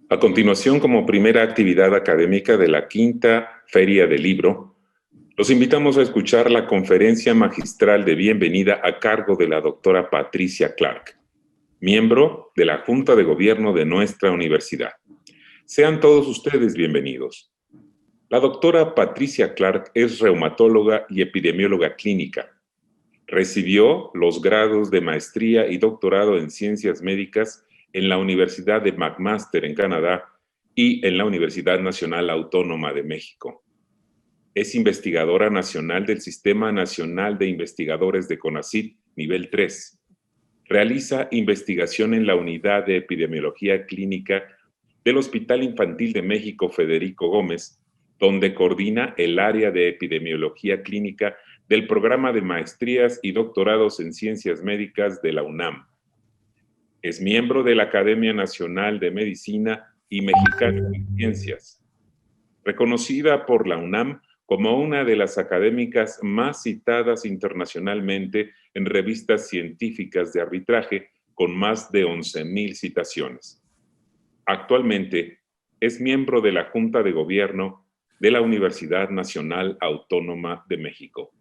A continuación, como primera actividad académica de la quinta Feria del Libro, los invitamos a escuchar la conferencia magistral de bienvenida a cargo de la doctora Patricia Clark, miembro de la Junta de Gobierno de nuestra universidad. Sean todos ustedes bienvenidos. La doctora Patricia Clark es reumatóloga y epidemióloga clínica. Recibió los grados de maestría y doctorado en ciencias médicas en la Universidad de McMaster en Canadá y en la Universidad Nacional Autónoma de México. Es investigadora nacional del Sistema Nacional de Investigadores de CONACYT nivel 3. Realiza investigación en la Unidad de Epidemiología Clínica del Hospital Infantil de México Federico Gómez, donde coordina el área de epidemiología clínica del programa de maestrías y doctorados en ciencias médicas de la UNAM. Es miembro de la Academia Nacional de Medicina y Mexicana de Ciencias, reconocida por la UNAM como una de las académicas más citadas internacionalmente en revistas científicas de arbitraje, con más de 11,000 citaciones. Actualmente es miembro de la Junta de Gobierno de la Universidad Nacional Autónoma de México.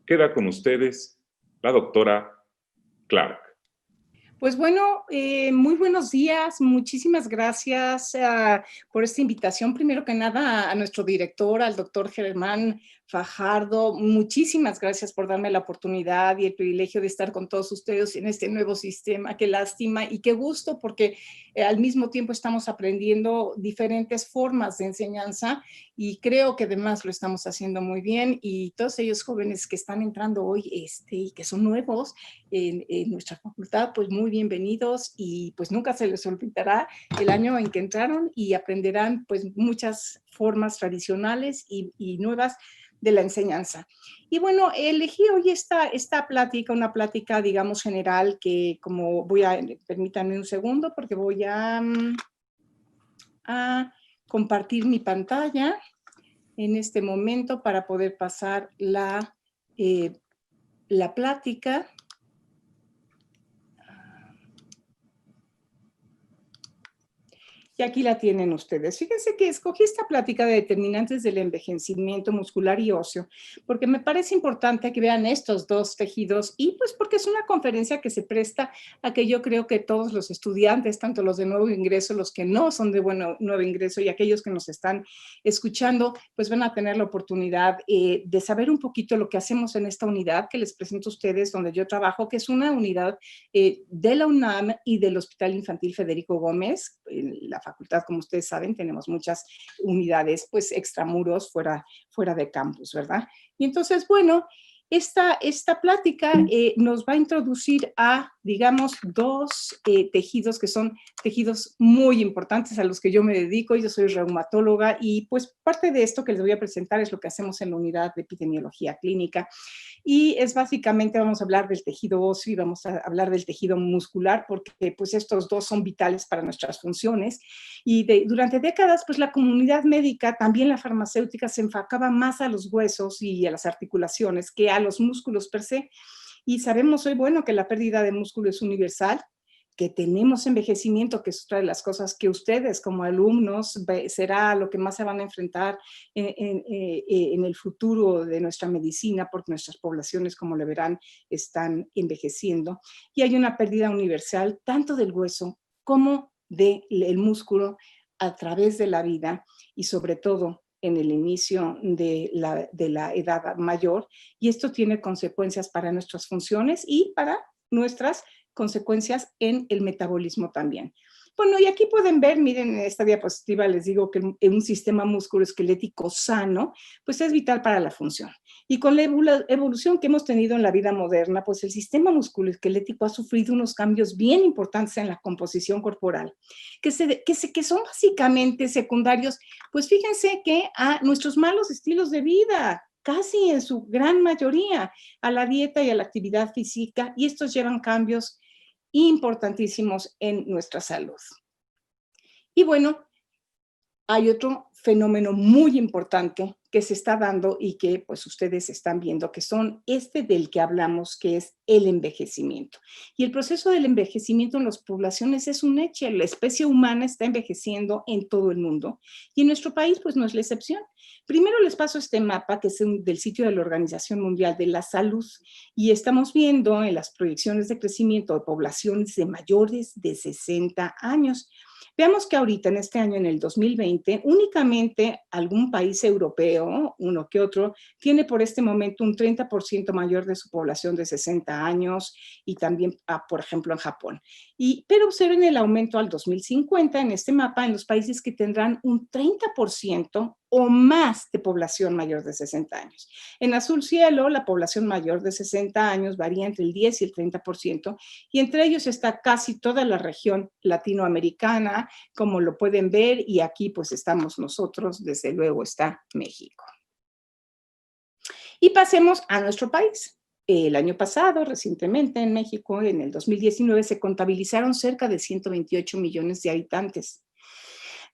Queda con ustedes la doctora Clark. Pues bueno, muy buenos días. Muchísimas gracias por esta invitación. Primero que nada, a nuestro director, al doctor Germán Fajardo. Muchísimas gracias por darme la oportunidad y el privilegio de estar con todos ustedes en este nuevo sistema. Qué lástima y qué gusto, porque al mismo tiempo estamos aprendiendo diferentes formas de enseñanza y creo que además lo estamos haciendo muy bien. Y todos ellos jóvenes que están entrando hoy y que son nuevos en nuestra facultad, pues muy bienvenidos, y pues nunca se les olvidará el año en que entraron y aprenderán pues muchas formas tradicionales y nuevas de la enseñanza. Y bueno, elegí hoy esta plática, una plática digamos general, que como permítanme un segundo porque voy a compartir mi pantalla en este momento para poder pasar la plática. Y aquí la tienen ustedes. Fíjense que escogí esta plática de determinantes del envejecimiento muscular y óseo, porque me parece importante que vean estos dos tejidos y pues porque es una conferencia que se presta a que yo creo que todos los estudiantes, tanto los de nuevo ingreso, los que no son de nuevo ingreso y aquellos que nos están escuchando, pues van a tener la oportunidad de saber un poquito lo que hacemos en esta unidad que les presento a ustedes, donde yo trabajo, que es una unidad de la UNAM y del Hospital Infantil Federico Gómez. La facultad, como ustedes saben, tenemos muchas unidades pues extramuros, fuera de campus, ¿verdad? Y entonces, bueno, esta plática nos va a introducir a, digamos, dos tejidos que son tejidos muy importantes a los que yo me dedico. Yo soy reumatóloga y pues parte de esto que les voy a presentar es lo que hacemos en la unidad de epidemiología clínica. Y es básicamente, vamos a hablar del tejido óseo y vamos a hablar del tejido muscular, porque pues estos dos son vitales para nuestras funciones. Y durante décadas, pues la comunidad médica, también la farmacéutica, se enfocaba más a los huesos y a las articulaciones que a los músculos per se. Y sabemos hoy, bueno, que la pérdida de músculo es universal, que tenemos envejecimiento, que es otra de las cosas que ustedes como alumnos será lo que más se van a enfrentar en el futuro de nuestra medicina, porque nuestras poblaciones, como le verán, están envejeciendo. Y hay una pérdida universal tanto del hueso como del músculo a través de la vida y sobre todo en el inicio de la edad mayor, y esto tiene consecuencias para nuestras funciones y para nuestras consecuencias en el metabolismo también. Bueno, y aquí pueden ver, miren, en esta diapositiva les digo que un sistema musculoesquelético sano, pues es vital para la función. Y con la evolución que hemos tenido en la vida moderna, pues el sistema musculoesquelético ha sufrido unos cambios bien importantes en la composición corporal, que son básicamente secundarios, pues fíjense que a nuestros malos estilos de vida, casi en su gran mayoría, a la dieta y a la actividad física, y estos llevan cambios importantísimos en nuestra salud. Y bueno, hay otro fenómeno muy importante que se está dando y que pues ustedes están viendo, que son del que hablamos, que es el envejecimiento. Y el proceso del envejecimiento en las poblaciones es un hecho. La especie humana está envejeciendo en todo el mundo y en nuestro país pues no es la excepción. Primero les paso este mapa que es del sitio de la Organización Mundial de la Salud y estamos viendo en las proyecciones de crecimiento de poblaciones de mayores de 60 años. Veamos que ahorita, en este año, en el 2020, únicamente algún país europeo, uno que otro, tiene por este momento un 30% mayor de su población de 60 años y también, por ejemplo, en Japón. Pero observen el aumento al 2050 en este mapa en los países que tendrán un 30% o más de población mayor de 60 años. En azul cielo, la población mayor de 60 años varía entre el 10 y el 30%, y entre ellos está casi toda la región latinoamericana, como lo pueden ver, y aquí pues estamos nosotros, desde luego está México. Y pasemos a nuestro país. El año pasado, recientemente en México, en el 2019, se contabilizaron cerca de 128 millones de habitantes,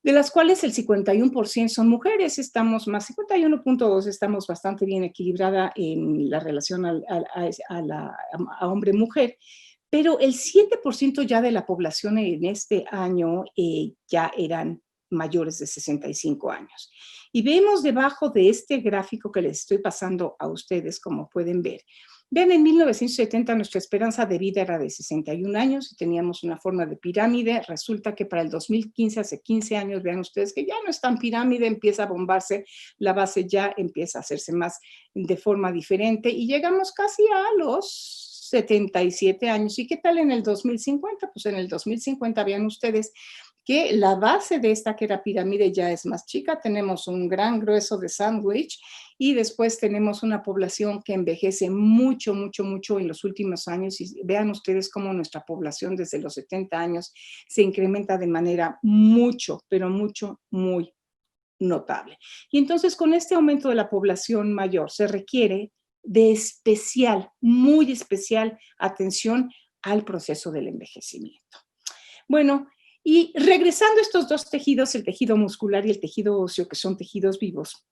de las cuales el 51% son mujeres, estamos más 51.2, estamos bastante bien equilibrada en la relación a hombre-mujer, pero el 7% ya de la población en este año ya eran mayores de 65 años. Y vemos debajo de este gráfico que les estoy pasando a ustedes, como pueden ver, vean, en 1970 nuestra esperanza de vida era de 61 años y teníamos una forma de pirámide. Resulta que para el 2015, hace 15 años, vean ustedes que ya no es tan pirámide, empieza a bombarse, la base ya empieza a hacerse más de forma diferente y llegamos casi a los 77 años. ¿Y qué tal en el 2050? Pues en el 2050 vean ustedes que la base de esta que era pirámide ya es más chica, tenemos un gran grueso de sándwich y después tenemos una población que envejece mucho, mucho, mucho en los últimos años, y vean ustedes cómo nuestra población desde los 70 años se incrementa de manera mucho, pero mucho, muy notable. Y entonces con este aumento de la población mayor se requiere de especial, muy especial atención al proceso del envejecimiento. Bueno, y regresando a estos dos tejidos, el tejido muscular y el tejido óseo, que son tejidos vivos,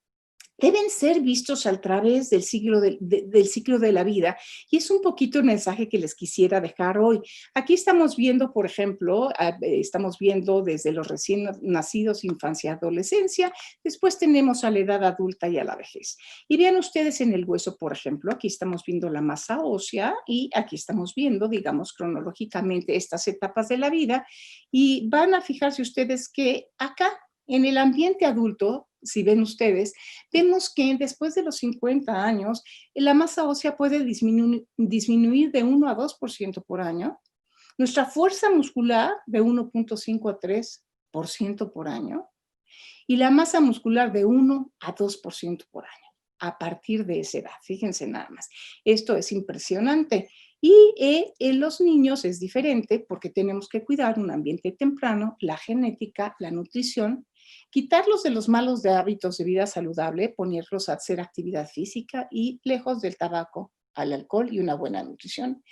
deben ser vistos a través del ciclo de la vida. Y es un poquito el mensaje que les quisiera dejar hoy. Aquí estamos viendo, por ejemplo, estamos viendo desde los recién nacidos, infancia, adolescencia, después tenemos a la edad adulta y a la vejez. Y vean ustedes en el hueso, por ejemplo, aquí estamos viendo la masa ósea y aquí estamos viendo, digamos, cronológicamente estas etapas de la vida, y van a fijarse ustedes que acá, en el ambiente adulto, si ven ustedes, vemos que después de los 50 años, la masa ósea puede disminuir de 1 a 2% por año, nuestra fuerza muscular de 1.5 a 3% por año, y la masa muscular de 1 a 2% por año, a partir de esa edad. Fíjense nada más. Esto es impresionante. Y en los niños es diferente porque tenemos que cuidar un ambiente temprano, la genética, la nutrición, quitarlos de los malos hábitos de vida saludable, ponerlos a hacer actividad física y lejos del tabaco, al alcohol y una buena nutrición.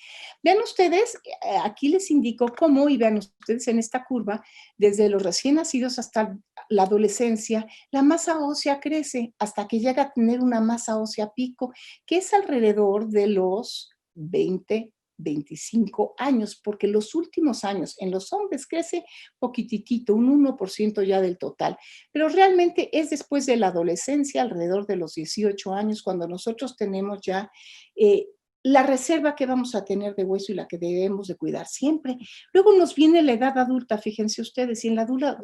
Vean ustedes, aquí les indico cómo, y vean ustedes en esta curva, desde los recién nacidos hasta la adolescencia, la masa ósea crece hasta que llega a tener una masa ósea pico, que es alrededor de los 20, 25 años, porque los últimos años en los hombres crece poquitito, un 1% ya del total, pero realmente es después de la adolescencia, alrededor de los 18 años, cuando nosotros tenemos ya la reserva que vamos a tener de hueso y la que debemos de cuidar siempre. Luego nos viene la edad adulta, fíjense ustedes, y en la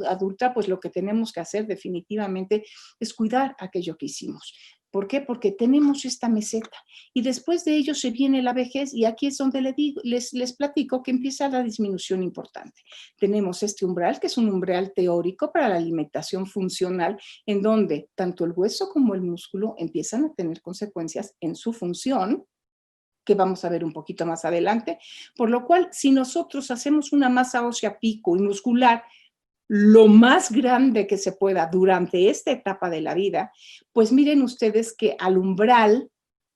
adulta pues lo que tenemos que hacer definitivamente es cuidar aquello que hicimos. ¿Por qué? Porque tenemos esta meseta y después de ello se viene la vejez, y aquí es donde les platico que empieza la disminución importante. Tenemos este umbral, que es un umbral teórico para la alimentación funcional, en donde tanto el hueso como el músculo empiezan a tener consecuencias en su función, que vamos a ver un poquito más adelante, por lo cual si nosotros hacemos una masa ósea pico y muscular lo más grande que se pueda durante esta etapa de la vida, pues miren ustedes que al umbral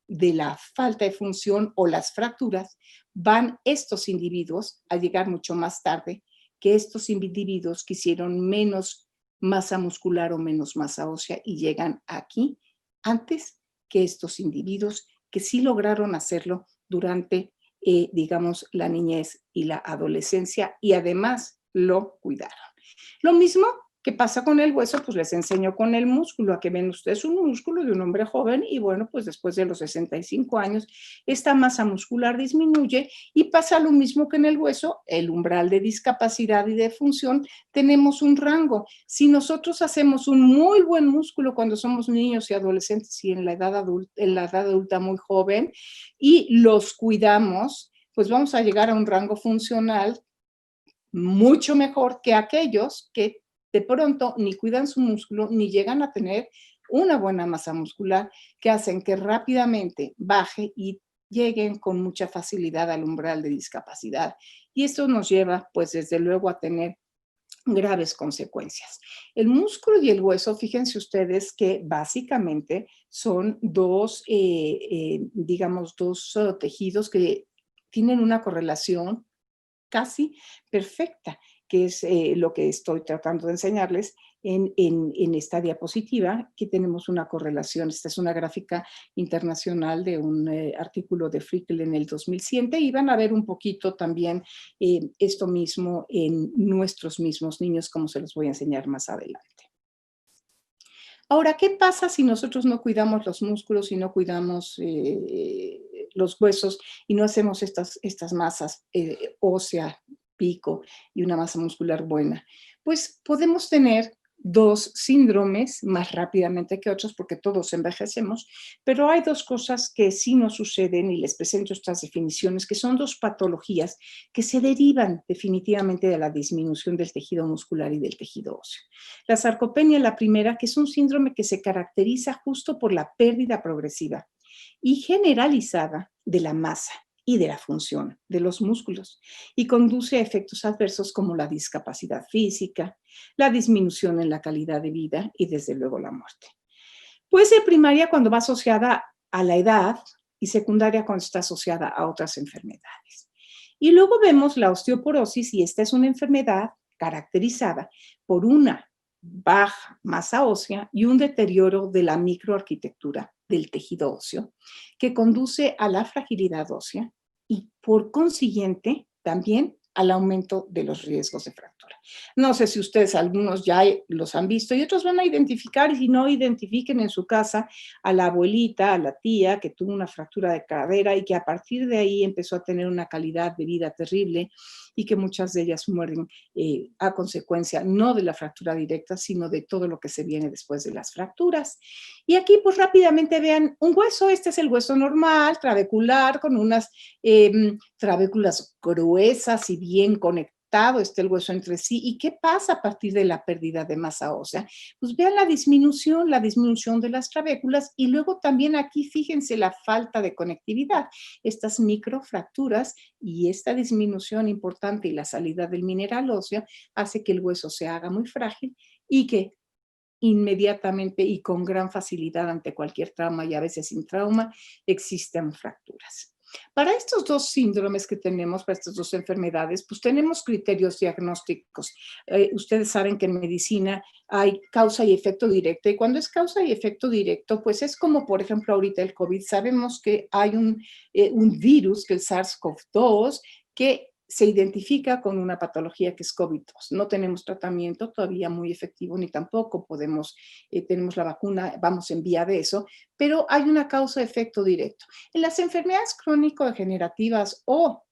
de la falta de función o las fracturas van estos individuos a llegar mucho más tarde que estos individuos que hicieron menos masa muscular o menos masa ósea y llegan aquí antes que estos individuos que sí lograron hacerlo durante, digamos, la niñez y la adolescencia y además lo cuidaron. Lo mismo que pasa con el hueso, pues les enseño con el músculo, a que ven ustedes un músculo de un hombre joven y bueno, pues después de los 65 años, esta masa muscular disminuye y pasa lo mismo que en el hueso, el umbral de discapacidad y de función, tenemos un rango. Si nosotros hacemos un muy buen músculo cuando somos niños y adolescentes y en la edad adulta muy joven y los cuidamos, pues vamos a llegar a un rango funcional mucho mejor que aquellos que de pronto ni cuidan su músculo ni llegan a tener una buena masa muscular que hacen que rápidamente baje y lleguen con mucha facilidad al umbral de discapacidad. Y esto nos lleva, pues desde luego, a tener graves consecuencias. El músculo y el hueso, fíjense ustedes que básicamente son digamos, dos tejidos que tienen una correlación casi perfecta, que es lo que estoy tratando de enseñarles en esta diapositiva, que tenemos una correlación. Esta es una gráfica internacional de un artículo de Frickel en el 2007 y van a ver un poquito también esto mismo en nuestros mismos niños, como se los voy a enseñar más adelante. Ahora, ¿qué pasa si nosotros no cuidamos los músculos y no cuidamos los huesos y no hacemos estas masas ósea, pico y una masa muscular buena? Pues podemos tener dos síndromes más rápidamente que otros porque todos envejecemos, pero hay dos cosas que sí nos suceden y les presento estas definiciones, que son dos patologías que se derivan definitivamente de la disminución del tejido muscular y del tejido óseo. La sarcopenia, la primera, que es un síndrome que se caracteriza justo por la pérdida progresiva y generalizada de la masa y de la función de los músculos y conduce a efectos adversos como la discapacidad física, la disminución en la calidad de vida y desde luego la muerte. Puede ser primaria cuando va asociada a la edad y secundaria cuando está asociada a otras enfermedades. Y luego vemos la osteoporosis y esta es una enfermedad caracterizada por una baja masa ósea y un deterioro de la microarquitectura del tejido óseo que conduce a la fragilidad ósea y por consiguiente también al aumento de los riesgos de fractura. No sé si ustedes algunos ya los han visto y otros van a identificar y si no identifiquen en su casa a la abuelita, a la tía que tuvo una fractura de cadera y que a partir de ahí empezó a tener una calidad de vida terrible y que muchas de ellas mueren a consecuencia no de la fractura directa, sino de todo lo que se viene después de las fracturas. Y aquí pues rápidamente vean un hueso, este es el hueso normal, trabecular, con unas trabéculas gruesas y bien conectado está el hueso entre sí. ¿Y qué pasa a partir de la pérdida de masa ósea? Pues vean la disminución de las trabéculas y luego también aquí fíjense la falta de conectividad, estas microfracturas y esta disminución importante y la salida del mineral óseo hace que el hueso se haga muy frágil y que inmediatamente y con gran facilidad ante cualquier trauma y a veces sin trauma existen fracturas. Para estos dos síndromes que tenemos, para estas dos enfermedades, pues tenemos criterios diagnósticos. Ustedes saben que en medicina hay causa y efecto directo y cuando es causa y efecto directo, pues es como por ejemplo ahorita el COVID. Sabemos que hay un virus, que el SARS-CoV-2, que se identifica con una patología que es COVID-2. No tenemos tratamiento todavía muy efectivo ni tampoco tenemos la vacuna, vamos en vía de eso, pero hay una causa-efecto directo. En las enfermedades crónico-degenerativas o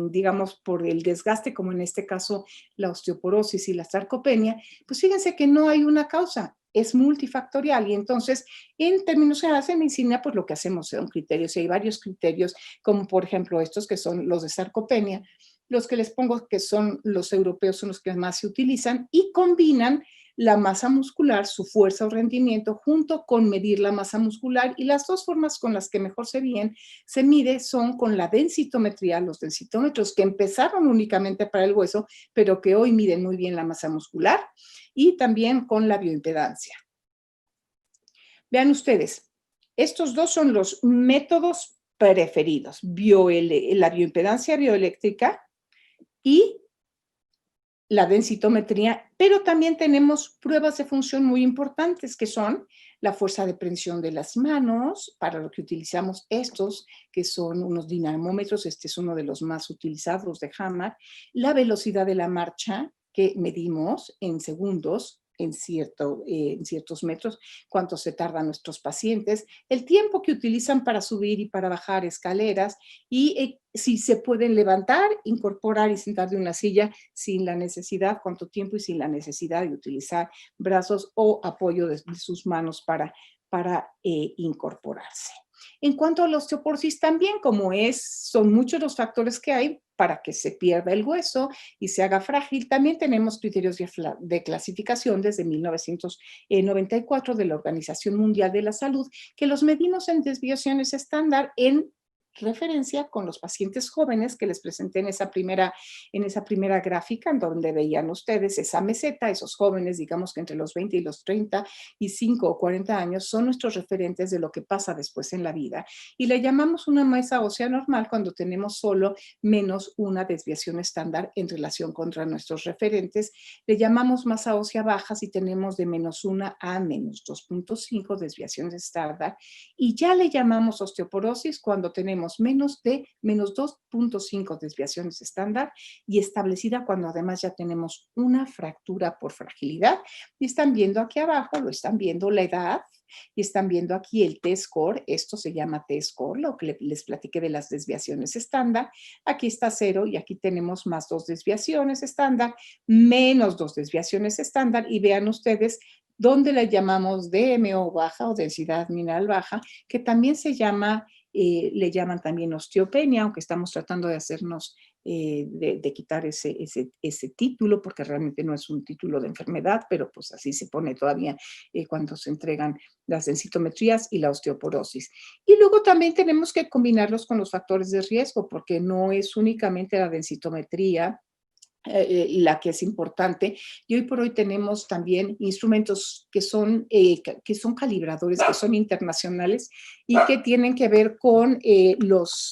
digamos, por el desgaste, como en este caso la osteoporosis y la sarcopenia, pues fíjense que no hay una causa, es multifactorial y entonces en términos generales de medicina pues lo que hacemos son criterios y hay varios criterios como por ejemplo estos que son los de sarcopenia, los que les pongo que son los europeos son los que más se utilizan y combinan la masa muscular, su fuerza o rendimiento, junto con medir la masa muscular y las dos formas con las que mejor se mide son con la densitometría, los densitómetros que empezaron únicamente para el hueso, pero que hoy miden muy bien la masa muscular y también con la bioimpedancia. Vean ustedes, estos dos son los métodos preferidos, la bioimpedancia bioeléctrica y la densitometría, pero también tenemos pruebas de función muy importantes que son la fuerza de presión de las manos, para lo que utilizamos estos, que son unos dinamómetros, este es uno de los más utilizados de Hammer, la velocidad de la marcha que medimos en segundos, en ciertos metros, cuánto se tardan nuestros pacientes, el tiempo que utilizan para subir y para bajar escaleras y si se pueden levantar, incorporar y sentar de una silla sin la necesidad, cuánto tiempo y sin la necesidad de utilizar brazos o apoyo de sus manos para incorporarse. En cuanto a la osteoporosis también, son muchos los factores que hay para que se pierda el hueso y se haga frágil, también tenemos criterios de clasificación desde 1994 de la Organización Mundial de la Salud, que los medimos en desviaciones estándar en referencia con los pacientes jóvenes que les presenté en esa primera gráfica, en donde veían ustedes esa meseta, esos jóvenes, digamos que entre los 20 y los 35 o 40 años, son nuestros referentes de lo que pasa después en la vida. Y le llamamos una masa ósea normal cuando tenemos solo menos una desviación estándar en relación contra nuestros referentes. Le llamamos masa ósea baja si tenemos de menos 1 a menos 2.5 desviaciones estándar. Y ya le llamamos osteoporosis cuando tenemos menos de menos 2.5 desviaciones estándar y establecida cuando además ya tenemos una fractura por fragilidad. Y están viendo aquí abajo, lo están viendo la edad y están viendo aquí el T-score. Esto se llama T-score, lo que les platiqué de las desviaciones estándar. Aquí está 0 y aquí tenemos más 2 desviaciones estándar, menos 2 desviaciones estándar y vean ustedes dónde la llamamos DMO baja o densidad mineral baja, que también se llama le llaman también osteopenia, aunque estamos tratando de hacernos, de quitar ese título, porque realmente no es un título de enfermedad, pero pues así se pone todavía cuando se entregan las densitometrías y la osteoporosis. Y luego también tenemos que combinarlos con los factores de riesgo, porque no es únicamente la densitometría la que es importante. Y hoy por hoy tenemos también instrumentos que son calibradores, que son internacionales y que tienen que ver con los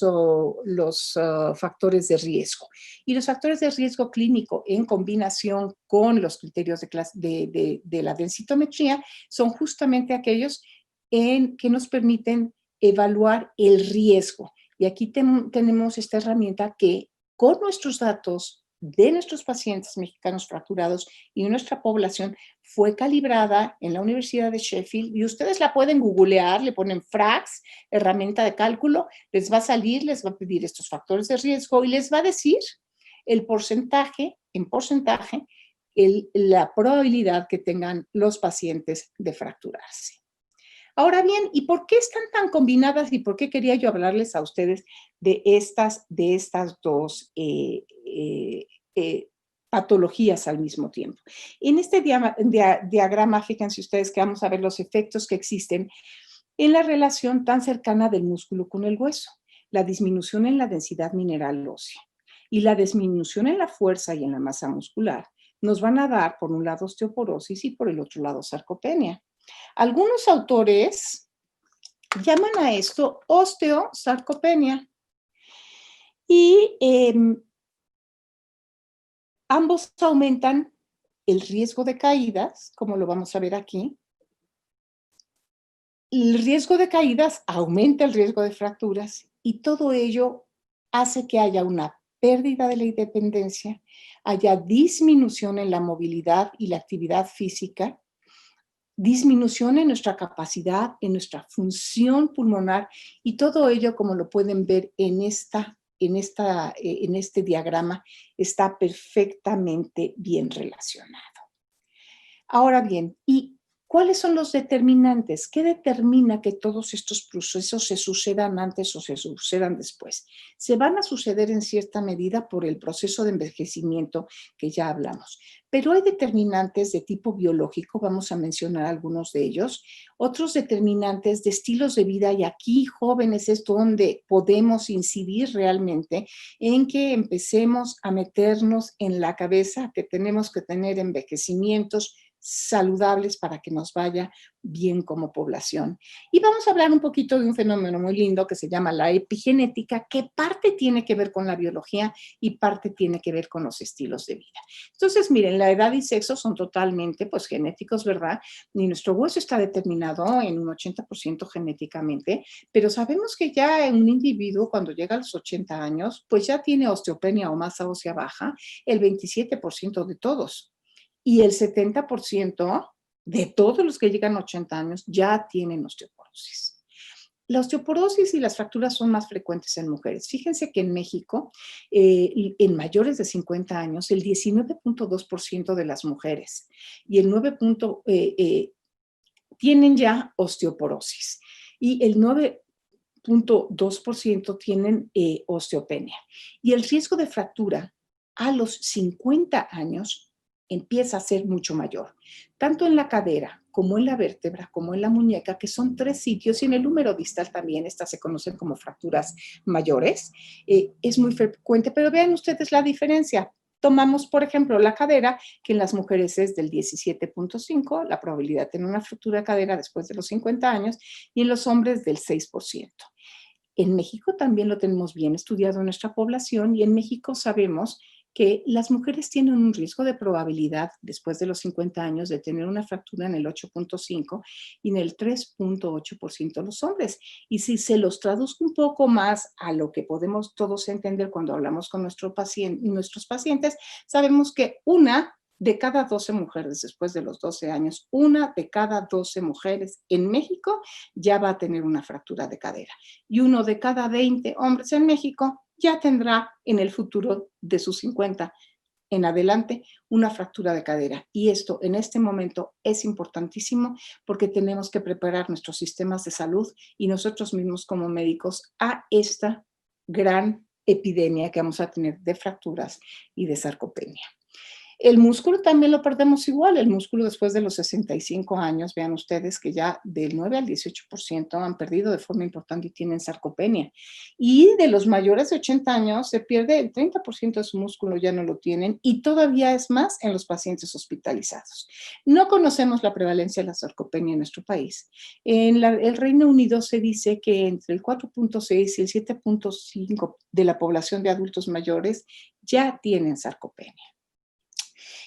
factores de riesgo. Y los factores de riesgo clínico en combinación con los criterios de la densitometría son justamente aquellos que nos permiten evaluar el riesgo. Y aquí tenemos esta herramienta que con nuestros datos de nuestros pacientes mexicanos fracturados y nuestra población fue calibrada en la Universidad de Sheffield y ustedes la pueden googlear, le ponen FRAX, herramienta de cálculo, les va a salir, les va a pedir estos factores de riesgo y les va a decir el porcentaje, en porcentaje, la probabilidad que tengan los pacientes de fracturarse. Ahora bien, ¿y por qué están tan combinadas y por qué quería yo hablarles a ustedes de estas dos patologías al mismo tiempo? En este diagrama, fíjense ustedes que vamos a ver los efectos que existen en la relación tan cercana del músculo con el hueso, la disminución en la densidad mineral ósea y la disminución en la fuerza y en la masa muscular nos van a dar, por un lado, osteoporosis y por el otro lado, sarcopenia. Algunos autores llaman a esto osteosarcopenia y ambos aumentan el riesgo de caídas, como lo vamos a ver aquí. El riesgo de caídas aumenta el riesgo de fracturas y todo ello hace que haya una pérdida de la independencia, haya disminución en la movilidad y la actividad física, disminución en nuestra capacidad, en nuestra función pulmonar y todo ello, como lo pueden ver en este diagrama, está perfectamente bien relacionado. Ahora bien, ¿y cuáles son los determinantes? ¿Qué determina que todos estos procesos se sucedan antes o se sucedan después? Se van a suceder en cierta medida por el proceso de envejecimiento que ya hablamos, pero hay determinantes de tipo biológico, vamos a mencionar algunos de ellos, otros determinantes de estilos de vida y aquí, jóvenes, es donde podemos incidir realmente en que empecemos a meternos en la cabeza que tenemos que tener envejecimientos saludables para que nos vaya bien como población. Y vamos a hablar un poquito de un fenómeno muy lindo que se llama la epigenética, que parte tiene que ver con la biología y parte tiene que ver con los estilos de vida. Entonces, miren, la edad y sexo son totalmente, pues, genéticos, ¿verdad? Y nuestro hueso está determinado en un 80% genéticamente, pero sabemos que ya un individuo cuando llega a los 80 años, pues ya tiene osteopenia o masa ósea baja, el 27% de todos. Y el 70% de todos los que llegan a 80 años ya tienen osteoporosis. La osteoporosis y las fracturas son más frecuentes en mujeres. Fíjense que en México, en mayores de 50 años, el 19.2% de las mujeres y el 9. Tienen ya osteoporosis y el 9.2% tienen osteopenia. Y el riesgo de fractura a los 50 años empieza a ser mucho mayor, tanto en la cadera como en la vértebra, como en la muñeca, que son 3 sitios, y en el húmero distal también, estas se conocen como fracturas mayores. Es muy frecuente, pero vean ustedes la diferencia. Tomamos, por ejemplo, la cadera, que en las mujeres es del 17.5, la probabilidad de tener una fractura de cadera después de los 50 años, y en los hombres del 6%. En México también lo tenemos bien estudiado en nuestra población, y en México sabemos que las mujeres tienen un riesgo de probabilidad después de los 50 años de tener una fractura en el 8.5 y en el 3.8% los hombres. Y si se los traduzco un poco más a lo que podemos todos entender cuando hablamos con nuestros pacientes, sabemos que una de cada 12 mujeres después de los 12 años, una de cada 12 mujeres en México ya va a tener una fractura de cadera. Y uno de cada 20 hombres en México ya tendrá en el futuro de sus 50 en adelante una fractura de cadera. Y esto en este momento es importantísimo porque tenemos que preparar nuestros sistemas de salud y nosotros mismos como médicos a esta gran epidemia que vamos a tener de fracturas y de sarcopenia. El músculo también lo perdemos igual, el músculo después de los 65 años, vean ustedes que ya del 9 al 18% han perdido de forma importante y tienen sarcopenia. Y de los mayores de 80 años se pierde el 30% de su músculo, ya no lo tienen, y todavía es más en los pacientes hospitalizados. No conocemos la prevalencia de la sarcopenia en nuestro país. En el Reino Unido se dice que entre el 4.6 y el 7.5 de la población de adultos mayores ya tienen sarcopenia.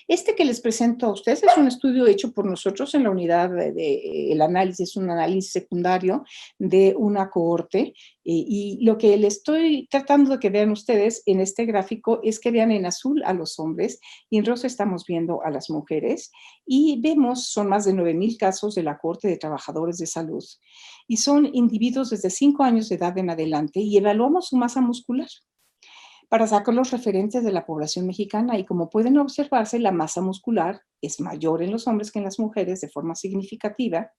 Este que les presento a ustedes es un estudio hecho por nosotros en la unidad el análisis, un análisis secundario de una cohorte, y lo que les estoy tratando de que vean ustedes en este gráfico es que vean en azul a los hombres y en rosa estamos viendo a las mujeres, y vemos, son más de 9,000 casos de la cohorte de trabajadores de salud y son individuos desde 5 años de edad en adelante, y evaluamos su masa muscular para sacar los referentes de la población mexicana, y como pueden observarse, la masa muscular es mayor en los hombres que en las mujeres de forma significativa,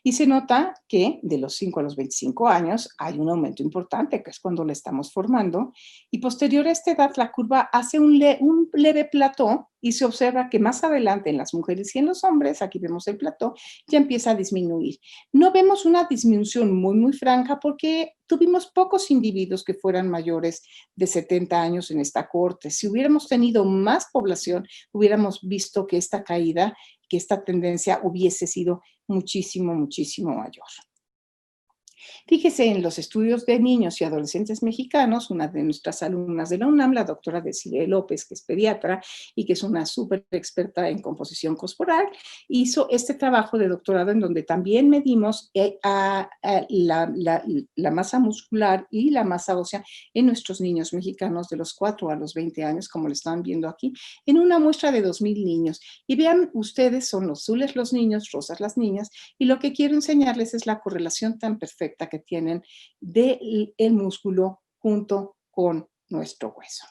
y se nota que de los 5 a los 25 años hay un aumento importante, que es cuando la estamos formando, y posterior a esta edad la curva hace un leve plató y se observa que más adelante en las mujeres y en los hombres, aquí vemos el plató, ya empieza a disminuir. No vemos una disminución muy franca porque tuvimos pocos individuos que fueran mayores de 70 años en esta cohorte. Si hubiéramos tenido más población, hubiéramos visto que esta caída, que esta tendencia hubiese sido muchísimo mayor. Fíjese en los estudios de niños y adolescentes mexicanos, una de nuestras alumnas de la UNAM, la doctora Desiree López, que es pediatra y que es una súper experta en composición corporal, hizo este trabajo de doctorado en donde también medimos la masa muscular y la masa ósea en nuestros niños mexicanos de los 4 a los 20 años, como lo están viendo aquí, en una muestra de 2,000 niños. Y vean ustedes, son los azules los niños, rosas las niñas, y lo que quiero enseñarles es la correlación tan perfecta que tienen del músculo junto con nuestro hueso.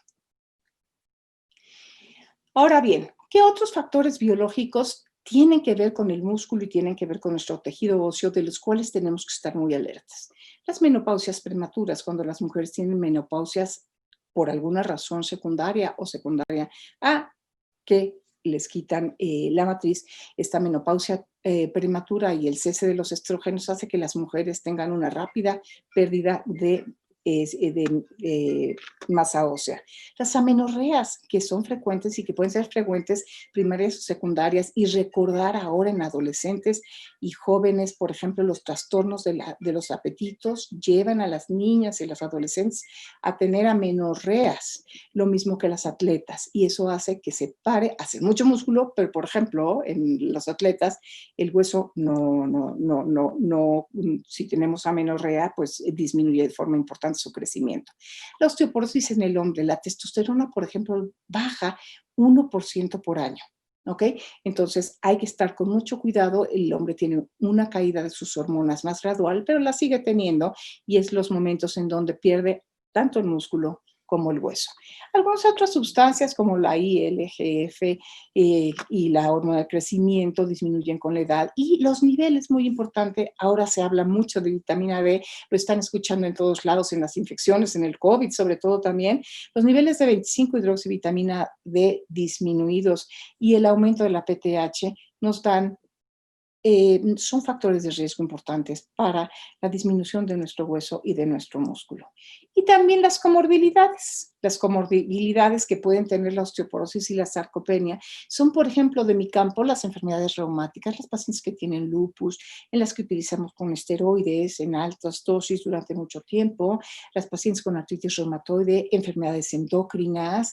Ahora bien, ¿qué otros factores biológicos tienen que ver con el músculo y tienen que ver con nuestro tejido óseo, de los cuales tenemos que estar muy alertas? Las menopausias prematuras, cuando las mujeres tienen menopausias por alguna razón secundaria o secundaria a que les quitan la matriz, esta menopausia prematura y el cese de los estrógenos hace que las mujeres tengan una rápida pérdida de masa ósea. Las amenorreas, que son frecuentes y que pueden ser frecuentes primarias o secundarias, y recordar ahora en adolescentes y jóvenes, por ejemplo, los trastornos de los apetitos llevan a las niñas y las adolescentes a tener amenorreas, lo mismo que las atletas, y eso hace que se pare, hace mucho músculo, pero por ejemplo, en los atletas, el hueso si tenemos amenorrea, pues disminuye de forma importante su crecimiento. La osteoporosis en el hombre, la testosterona, por ejemplo, baja 1% por año. ¿Ok? Entonces hay que estar con mucho cuidado. El hombre tiene una caída de sus hormonas más gradual, pero la sigue teniendo, y es los momentos en donde pierde tanto el músculo como el hueso. Algunas otras sustancias como la ILGF y la hormona de crecimiento disminuyen con la edad, y los niveles, muy importante, ahora se habla mucho de vitamina D, lo están escuchando en todos lados, en las infecciones, en el COVID sobre todo también, los niveles de 25-hidroxivitamina D disminuidos y el aumento de la PTH nos dan son factores de riesgo importantes para la disminución de nuestro hueso y de nuestro músculo. Y también las comorbilidades que pueden tener la osteoporosis y la sarcopenia son, por ejemplo, de mi campo, las enfermedades reumáticas, las pacientes que tienen lupus, en las que utilizamos con esteroides en altas dosis durante mucho tiempo, las pacientes con artritis reumatoide, enfermedades endocrinas,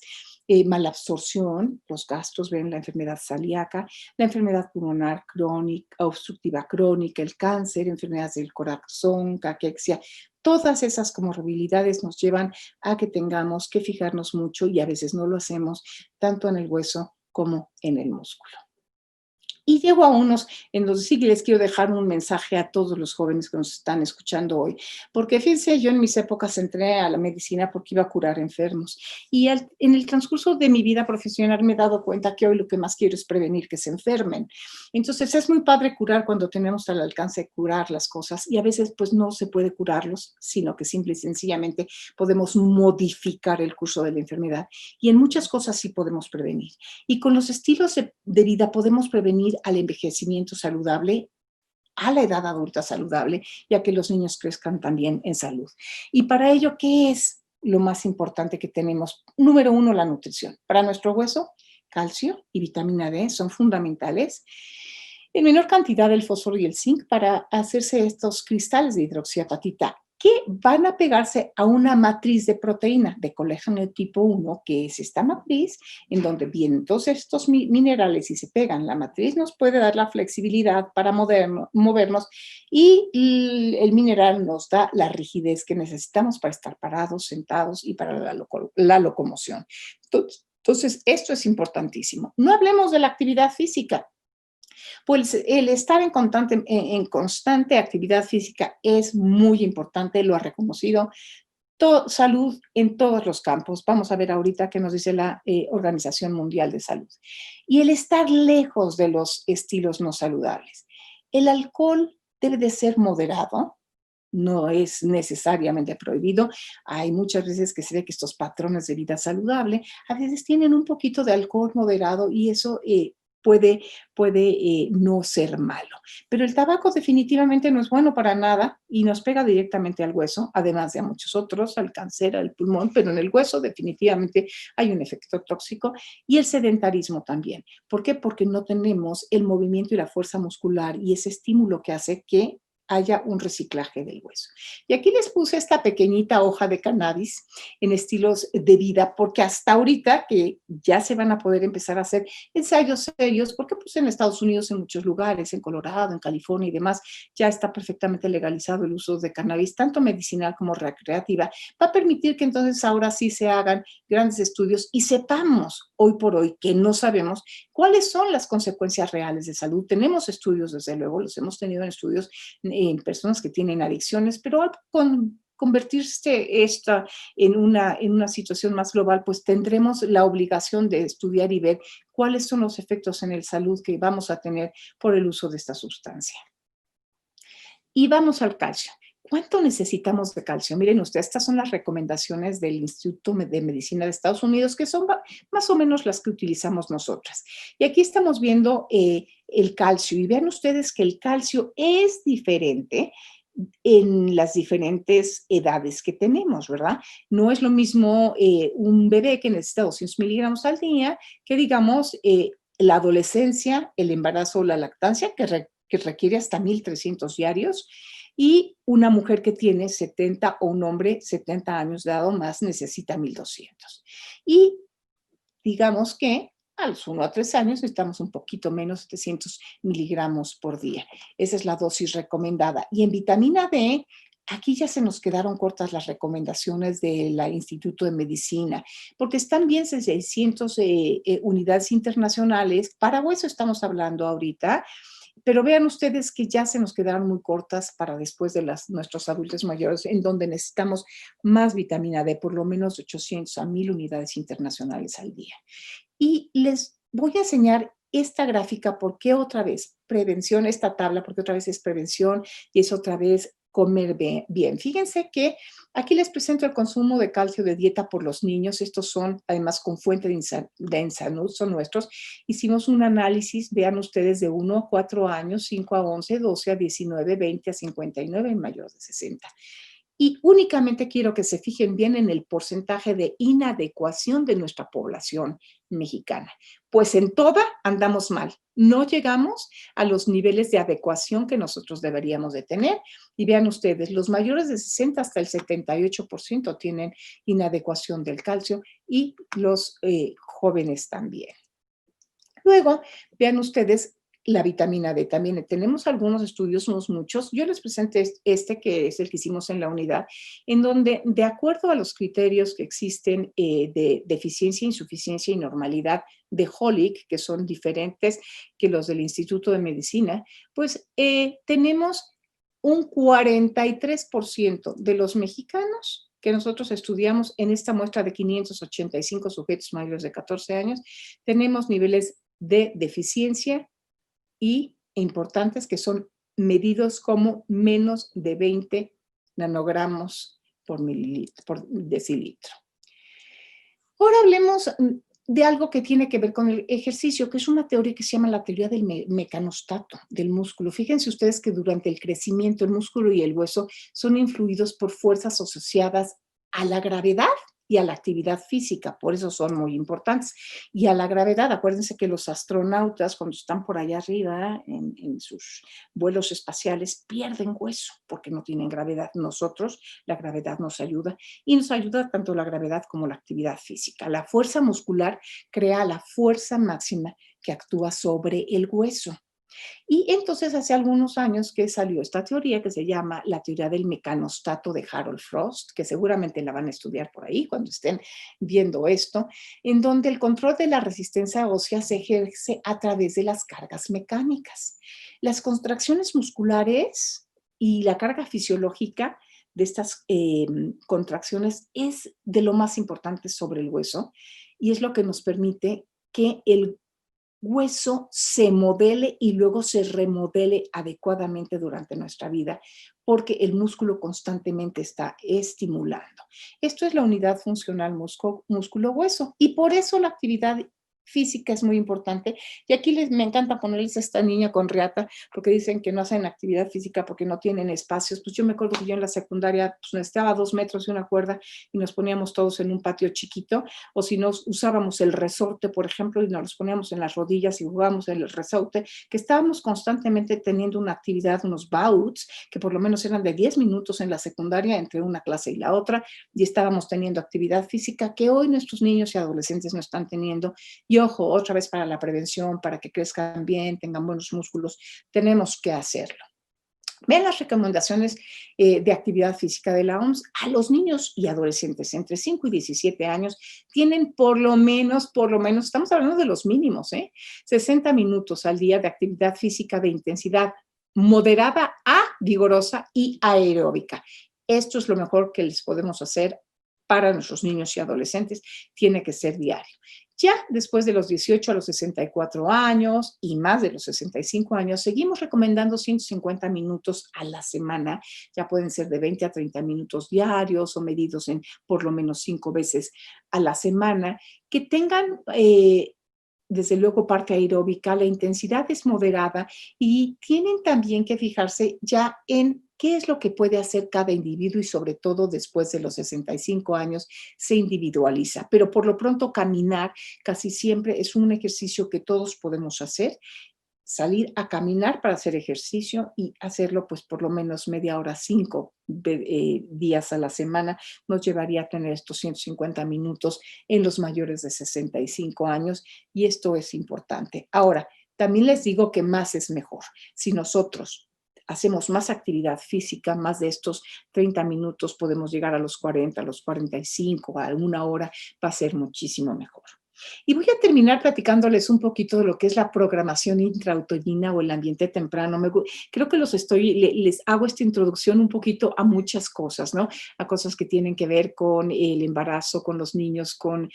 mala absorción, los gastros, ven la enfermedad celíaca, la enfermedad pulmonar crónica, obstructiva crónica, el cáncer, enfermedades del corazón, caquexia. Todas esas comorbilidades nos llevan a que tengamos que fijarnos mucho, y a veces no lo hacemos, tanto en el hueso como en el músculo. Y llego a unos en los sí que les quiero dejar un mensaje a todos los jóvenes que nos están escuchando hoy, porque fíjense, yo en mis épocas entré a la medicina porque iba a curar enfermos, y en el transcurso de mi vida profesional me he dado cuenta que hoy lo que más quiero es prevenir que se enfermen. Entonces es muy padre curar cuando tenemos al alcance de curar las cosas, y a veces pues no se puede curarlos, sino que simple y sencillamente podemos modificar el curso de la enfermedad, y en muchas cosas sí podemos prevenir. Y con los estilos de vida podemos prevenir al envejecimiento saludable, a la edad adulta saludable, y a que los niños crezcan también en salud. Y para ello, ¿qué es lo más importante que tenemos? Número uno, la nutrición. Para nuestro hueso, calcio y vitamina D son fundamentales. En menor cantidad el fósforo y el zinc para hacerse estos cristales de hidroxiapatita, que van a pegarse a una matriz de proteína de colágeno tipo 1, que es esta matriz en donde vienen todos estos minerales y se pegan. La matriz nos puede dar la flexibilidad para movernos, y el mineral nos da la rigidez que necesitamos para estar parados, sentados y para la locomoción. Entonces, esto es importantísimo. No hablemos de la actividad física. Pues el estar en constante actividad física es muy importante, lo ha reconocido. Salud en todos los campos. Vamos a ver ahorita qué nos dice la Organización Mundial de Salud. Y el estar lejos de los estilos no saludables. El alcohol debe de ser moderado, no es necesariamente prohibido. Hay muchas veces que se ve que estos patrones de vida saludable a veces tienen un poquito de alcohol moderado, y eso puede no ser malo. Pero el tabaco definitivamente no es bueno para nada y nos pega directamente al hueso, además de a muchos otros, al cáncer, al pulmón, pero en el hueso definitivamente hay un efecto tóxico, y el sedentarismo también. ¿Por qué? Porque no tenemos el movimiento y la fuerza muscular y ese estímulo que hace que haya un reciclaje del hueso. Y aquí les puse esta pequeñita hoja de cannabis en estilos de vida, porque hasta ahorita que ya se van a poder empezar a hacer ensayos serios, porque pues en Estados Unidos, en muchos lugares, en Colorado, en California y demás, ya está perfectamente legalizado el uso de cannabis, tanto medicinal como recreativa, va a permitir que entonces ahora sí se hagan grandes estudios y sepamos hoy por hoy, que no sabemos, cuáles son las consecuencias reales de salud. Tenemos estudios, desde luego, los hemos tenido en estudios en personas que tienen adicciones, pero al convertirse esta en una situación más global, pues tendremos la obligación de estudiar y ver cuáles son los efectos en la salud que vamos a tener por el uso de esta sustancia. Y vamos al calcio. ¿Cuánto necesitamos de calcio? Miren ustedes, estas son las recomendaciones del Instituto de Medicina de Estados Unidos, que son más o menos las que utilizamos nosotras. Y aquí estamos viendo el calcio, y vean ustedes que el calcio es diferente en las diferentes edades que tenemos, ¿verdad? No es lo mismo un bebé que necesita 200 miligramos al día que, digamos, la adolescencia, el embarazo o la lactancia, que requiere hasta 1,300 diarios, y una mujer que tiene 70 o un hombre 70 años de edad o más necesita 1,200. Y digamos que a los 1 a 3 años necesitamos un poquito menos, 700 miligramos por día. Esa es la dosis recomendada. Y en vitamina D, aquí ya se nos quedaron cortas las recomendaciones del Instituto de Medicina, porque están bien 600 unidades internacionales. Para hueso estamos hablando ahorita, pero vean ustedes que ya se nos quedaron muy cortas para después de nuestros adultos mayores, en donde necesitamos más vitamina D, por lo menos 800 a 1,000 unidades internacionales al día. Y les voy a enseñar esta gráfica porque otra vez prevención, esta tabla, porque otra vez es prevención y es otra vez comer bien. Fíjense que aquí les presento el consumo de calcio de dieta por los niños. Estos son además con fuente de Insanud, son nuestros. Hicimos un análisis, vean ustedes, de 1 a 4 años, 5 a 11, 12 a 19, 20 a 59 y mayor de 60. Y únicamente quiero que se fijen bien en el porcentaje de inadecuación de nuestra población mexicana. Pues en toda andamos mal. No llegamos a los niveles de adecuación que nosotros deberíamos de tener. Y vean ustedes, los mayores de 60 hasta el 78% tienen inadecuación del calcio y los jóvenes también. Luego, vean ustedes la vitamina D. También tenemos algunos estudios, no muchos. Yo les presenté este, que es el que hicimos en la unidad, en donde, de acuerdo a los criterios que existen de deficiencia, insuficiencia y normalidad de Holick, que son diferentes que los del Instituto de Medicina, pues tenemos un 43% de los mexicanos que nosotros estudiamos en esta muestra de 585 sujetos mayores de 14 años, tenemos niveles de deficiencia y importantes que son medidos como menos de 20 nanogramos por decilitro. Ahora hablemos de algo que tiene que ver con el ejercicio, que es una teoría que se llama la teoría del mecanostato del músculo. Fíjense ustedes que durante el crecimiento el músculo y el hueso son influidos por fuerzas asociadas a la gravedad y a la actividad física, por eso son muy importantes. Y a la gravedad, acuérdense que los astronautas cuando están por allá arriba en sus vuelos espaciales pierden hueso porque no tienen gravedad. Nosotros, la gravedad nos ayuda y nos ayuda tanto la gravedad como la actividad física. La fuerza muscular crea la fuerza máxima que actúa sobre el hueso. Y entonces hace algunos años que salió esta teoría que se llama la teoría del mecanostato de Harold Frost, que seguramente la van a estudiar por ahí cuando estén viendo esto, en donde el control de la resistencia ósea se ejerce a través de las cargas mecánicas. Las contracciones musculares y la carga fisiológica de estas contracciones es de lo más importante sobre el hueso y es lo que nos permite que el hueso se modele y luego se remodele adecuadamente durante nuestra vida, porque el músculo constantemente está estimulando. Esto es la unidad funcional músculo-hueso y por eso la actividad física es muy importante. Y aquí me encanta ponerles a esta niña con riata porque dicen que no hacen actividad física porque no tienen espacios. Pues yo me acuerdo que yo en la secundaria pues necesitaba 2 metros y una cuerda y nos poníamos todos en un patio chiquito, o si no usábamos el resorte, por ejemplo, y nos los poníamos en las rodillas y jugábamos en el resorte, que estábamos constantemente teniendo una actividad, unos bouts, que por lo menos eran de 10 minutos en la secundaria entre una clase y la otra, y estábamos teniendo actividad física que hoy nuestros niños y adolescentes no están teniendo. Y ojo, otra vez para la prevención, para que crezcan bien, tengan buenos músculos, tenemos que hacerlo. Vean las recomendaciones de actividad física de la OMS. A los niños y adolescentes entre 5 y 17 años tienen por lo menos, estamos hablando de los mínimos, 60 minutos al día de actividad física de intensidad moderada a vigorosa y aeróbica. Esto es lo mejor que les podemos hacer para nuestros niños y adolescentes. Tiene que ser diario. Ya después de los 18 a los 64 años y más de los 65 años, seguimos recomendando 150 minutos a la semana. Ya pueden ser de 20 a 30 minutos diarios o medidos en por lo menos 5 veces a la semana. Que tengan, desde luego, parte aeróbica, la intensidad es moderada y tienen también que fijarse ya en qué es lo que puede hacer cada individuo y sobre todo después de los 65 años se individualiza. Pero por lo pronto caminar casi siempre es un ejercicio que todos podemos hacer, salir a caminar para hacer ejercicio y hacerlo pues por lo menos media hora, 5 días a la semana, nos llevaría a tener estos 150 minutos en los mayores de 65 años y esto es importante. Ahora, también les digo que más es mejor. Si nosotros hacemos más actividad física, más de estos 30 minutos, podemos llegar a los 40, a los 45, a una hora, va a ser muchísimo mejor. Y voy a terminar platicándoles un poquito de lo que es la programación intrauterina o el ambiente temprano. Creo que les hago esta introducción un poquito a muchas cosas, ¿no? A cosas que tienen que ver con el embarazo, con los niños, con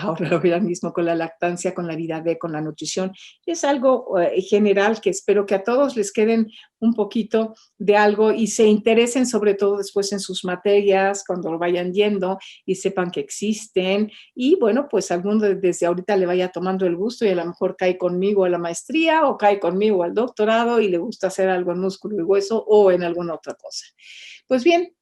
ahora mismo con la lactancia, con la vida con la nutrición. Es algo general que espero que a todos les queden un poquito de algo y se interesen sobre todo después en sus materias, cuando lo vayan yendo y sepan que existen. Y bueno, pues alguno desde ahorita le vaya tomando el gusto y a lo mejor cae conmigo a la maestría o cae conmigo al doctorado y le gusta hacer algo en músculo y hueso o en alguna otra cosa. Pues bien,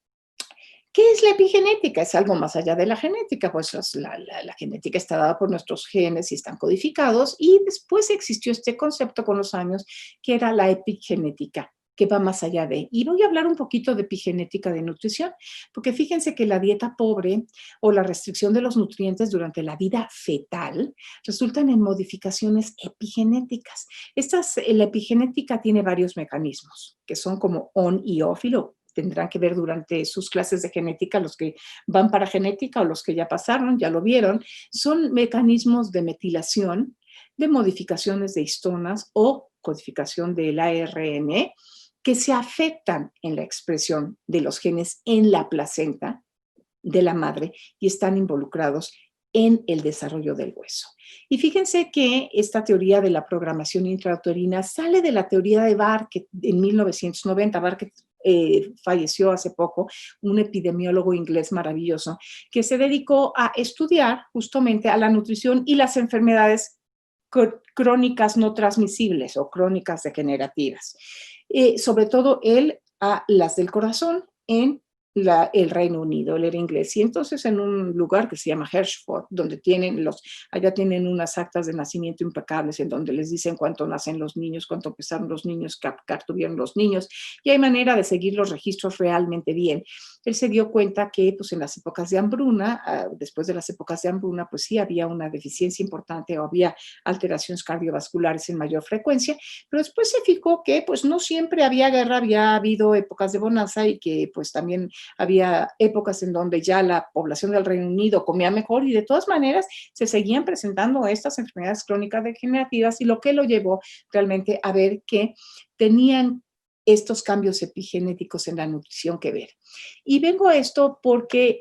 ¿qué es la epigenética? Es algo más allá de la genética, pues la genética está dada por nuestros genes y están codificados y después existió este concepto con los años que era la epigenética, que va más allá de. Y voy a hablar un poquito de epigenética de nutrición, porque fíjense que la dieta pobre o la restricción de los nutrientes durante la vida fetal resultan en modificaciones epigenéticas. La epigenética tiene varios mecanismos, que son como on y off, y lo tendrán que ver durante sus clases de genética, los que van para genética o los que ya pasaron, ya lo vieron. Son mecanismos de metilación, de modificaciones de histonas o codificación del ARN, que se afectan en la expresión de los genes en la placenta de la madre y están involucrados en el desarrollo del hueso. Y fíjense que esta teoría de la programación intrauterina sale de la teoría de Barker en 1990. Barker falleció hace poco, un epidemiólogo inglés maravilloso, que se dedicó a estudiar justamente a la nutrición y las enfermedades crónicas no transmisibles o crónicas degenerativas. Sobre todo él a las del corazón en el Reino Unido, él era inglés, y entonces en un lugar que se llama Hershford, donde allá tienen unas actas de nacimiento impecables en donde les dicen cuánto nacen los niños, cuánto pesaron los niños, qué tuvieron los niños, y hay manera de seguir los registros realmente bien. Él se dio cuenta que pues, en las épocas de hambruna, después de las épocas de hambruna, pues sí había una deficiencia importante o había alteraciones cardiovasculares en mayor frecuencia, pero después se fijó que pues no siempre había guerra, había habido épocas de bonanza y que pues también había épocas en donde ya la población del Reino Unido comía mejor y de todas maneras se seguían presentando estas enfermedades crónicas degenerativas y lo que lo llevó realmente a ver que tenían estos cambios epigenéticos en la nutrición que ver. Y vengo a esto porque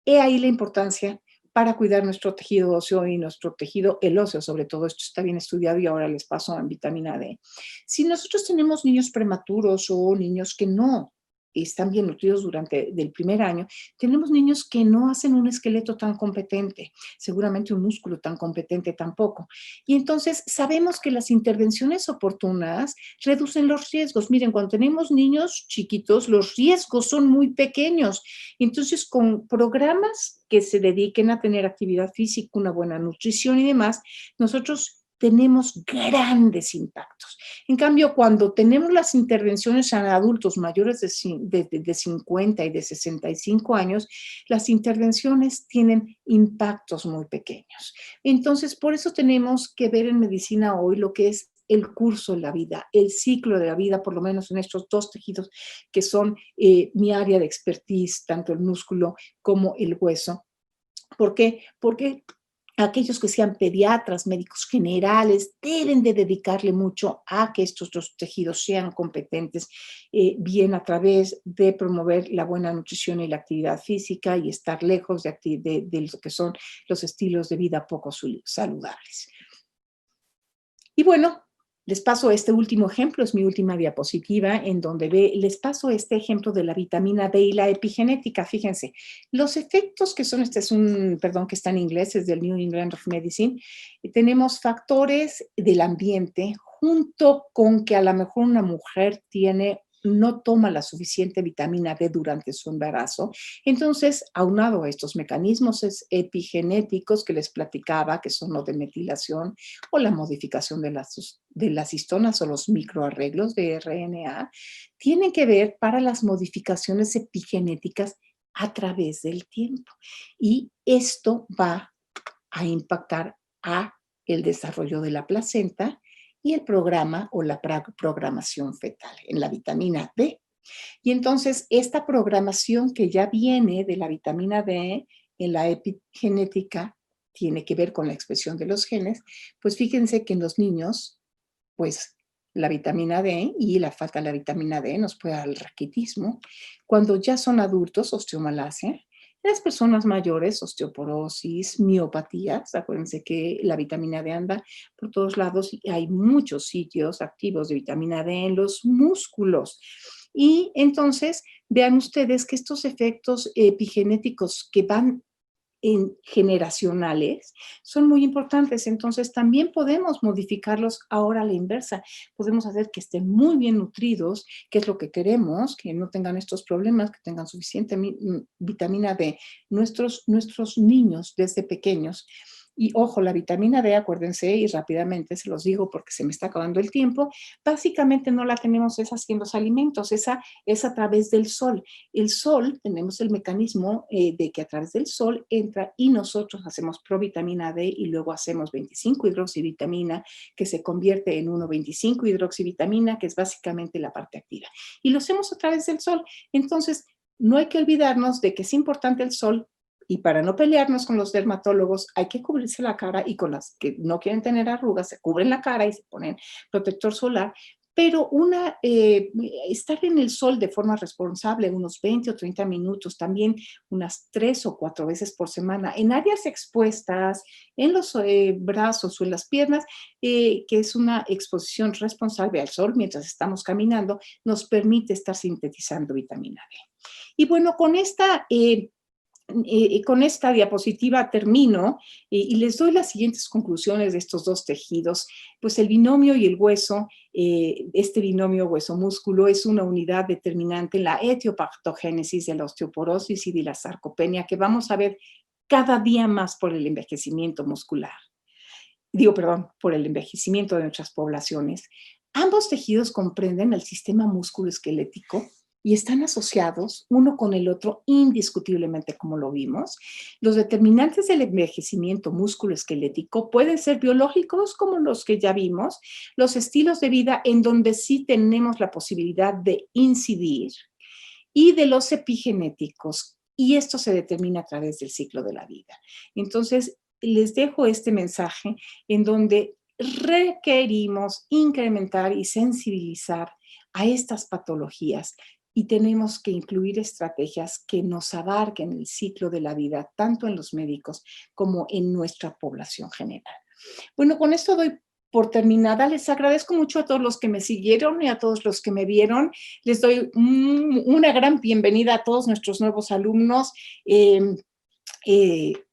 he ahí la importancia para cuidar nuestro tejido óseo y nuestro tejido, el óseo sobre todo. Esto está bien estudiado y ahora les paso en vitamina D. Si nosotros tenemos niños prematuros o niños que no están bien nutridos durante el primer año, tenemos niños que no hacen un esqueleto tan competente, seguramente un músculo tan competente tampoco. Y entonces sabemos que las intervenciones oportunas reducen los riesgos. Miren, cuando tenemos niños chiquitos, los riesgos son muy pequeños. Entonces, con programas que se dediquen a tener actividad física, una buena nutrición y demás, nosotros tenemos grandes impactos. En cambio, cuando tenemos las intervenciones en adultos mayores de 50 y de 65 años, las intervenciones tienen impactos muy pequeños. Entonces, por eso tenemos que ver en medicina hoy lo que es el curso de la vida, el ciclo de la vida, por lo menos en estos dos tejidos que son mi área de expertise, tanto el músculo como el hueso. ¿Por qué? Porque aquellos que sean pediatras, médicos generales, deben de dedicarle mucho a que estos dos tejidos sean competentes, bien a través de promover la buena nutrición y la actividad física y estar lejos de lo que son los estilos de vida poco saludables. Y bueno, les paso este último ejemplo, es mi última diapositiva, en donde les paso este ejemplo de la vitamina D y la epigenética. Fíjense, los efectos que son, que está en inglés, es del New England of Medicine, tenemos factores del ambiente junto con que a lo mejor una mujer tiene no toma la suficiente vitamina D durante su embarazo. Entonces, aunado a estos mecanismos epigenéticos que les platicaba, que son los de metilación o la modificación de las histonas o los microarreglos de RNA, tienen que ver para las modificaciones epigenéticas a través del tiempo. Y esto va a impactar a el desarrollo de la placenta y el programa o la programación fetal en la vitamina D. Y entonces esta programación que ya viene de la vitamina D en la epigenética tiene que ver con la expresión de los genes, pues fíjense que en los niños, pues la vitamina D y la falta de la vitamina D nos puede dar el raquitismo. Cuando ya son adultos, osteomalacia. Las personas mayores, osteoporosis, miopatías. Acuérdense que la vitamina D anda por todos lados y hay muchos sitios activos de vitamina D en los músculos. Y entonces vean ustedes que estos efectos epigenéticos que van generacionales son muy importantes. Entonces también podemos modificarlos ahora a la inversa. Podemos hacer que estén muy bien nutridos, que es lo que queremos, que no tengan estos problemas, que tengan suficiente vitamina D nuestros niños desde pequeños. Y ojo, la vitamina D, acuérdense, y rápidamente se los digo porque se me está acabando el tiempo, básicamente no la tenemos en los alimentos, esa es a través del sol. El sol, tenemos el mecanismo de que a través del sol entra y nosotros hacemos provitamina D y luego hacemos 25-hidroxivitamina que se convierte en 1,25-hidroxivitamina, que es básicamente la parte activa. Y lo hacemos a través del sol. Entonces, no hay que olvidarnos de que es importante el sol. Y para no pelearnos con los dermatólogos, hay que cubrirse la cara y con las que no quieren tener arrugas, se cubren la cara y se ponen protector solar. Pero estar en el sol de forma responsable unos 20 o 30 minutos, también unas 3 o 4 veces por semana, en áreas expuestas, en los brazos o en las piernas, que es una exposición responsable al sol mientras estamos caminando, nos permite estar sintetizando vitamina D. Y bueno, con esta diapositiva termino y les doy las siguientes conclusiones de estos dos tejidos. Pues el binomio y el hueso, este binomio hueso-músculo es una unidad determinante en la etiopatogénesis de la osteoporosis y de la sarcopenia que vamos a ver cada día más por el envejecimiento muscular. Por el envejecimiento de nuestras poblaciones. Ambos tejidos comprenden el sistema musculoesquelético y están asociados uno con el otro indiscutiblemente, como lo vimos. Los determinantes del envejecimiento musculoesquelético pueden ser biológicos, como los que ya vimos, los estilos de vida en donde sí tenemos la posibilidad de incidir, y de los epigenéticos, y esto se determina a través del ciclo de la vida. Entonces, les dejo este mensaje en donde requerimos incrementar y sensibilizar a estas patologías y tenemos que incluir estrategias que nos abarquen el ciclo de la vida, tanto en los médicos como en nuestra población general. Bueno, con esto doy por terminada. Les agradezco mucho a todos los que me siguieron y a todos los que me vieron. Les doy una gran bienvenida a todos nuestros nuevos alumnos.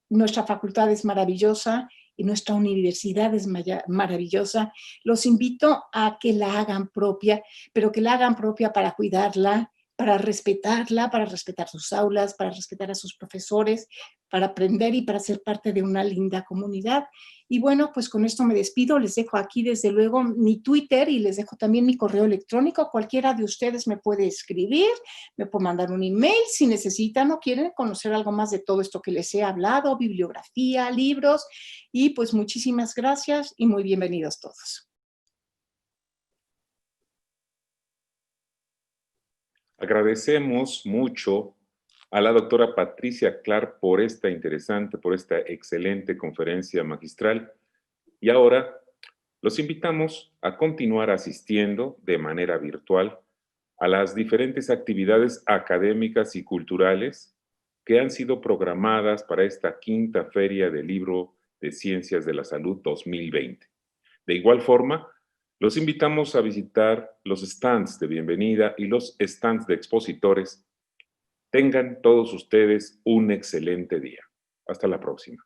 Nuestra facultad es maravillosa y nuestra universidad es maravillosa. Los invito a que la hagan propia, pero que la hagan propia para cuidarla, para respetar sus aulas, para respetar a sus profesores, para aprender y para ser parte de una linda comunidad. Y bueno, pues con esto me despido. Les dejo aquí desde luego mi Twitter y les dejo también mi correo electrónico. Cualquiera de ustedes me puede escribir, me puede mandar un email si necesitan o quieren conocer algo más de todo esto que les he hablado, bibliografía, libros. Y pues muchísimas gracias y muy bienvenidos todos. Agradecemos mucho a la doctora Patricia Clark por esta excelente conferencia magistral. Y ahora los invitamos a continuar asistiendo de manera virtual a las diferentes actividades académicas y culturales que han sido programadas para esta quinta Feria del Libro de Ciencias de la Salud 2020. De igual forma, los invitamos a visitar los stands de bienvenida y los stands de expositores. Tengan todos ustedes un excelente día. Hasta la próxima.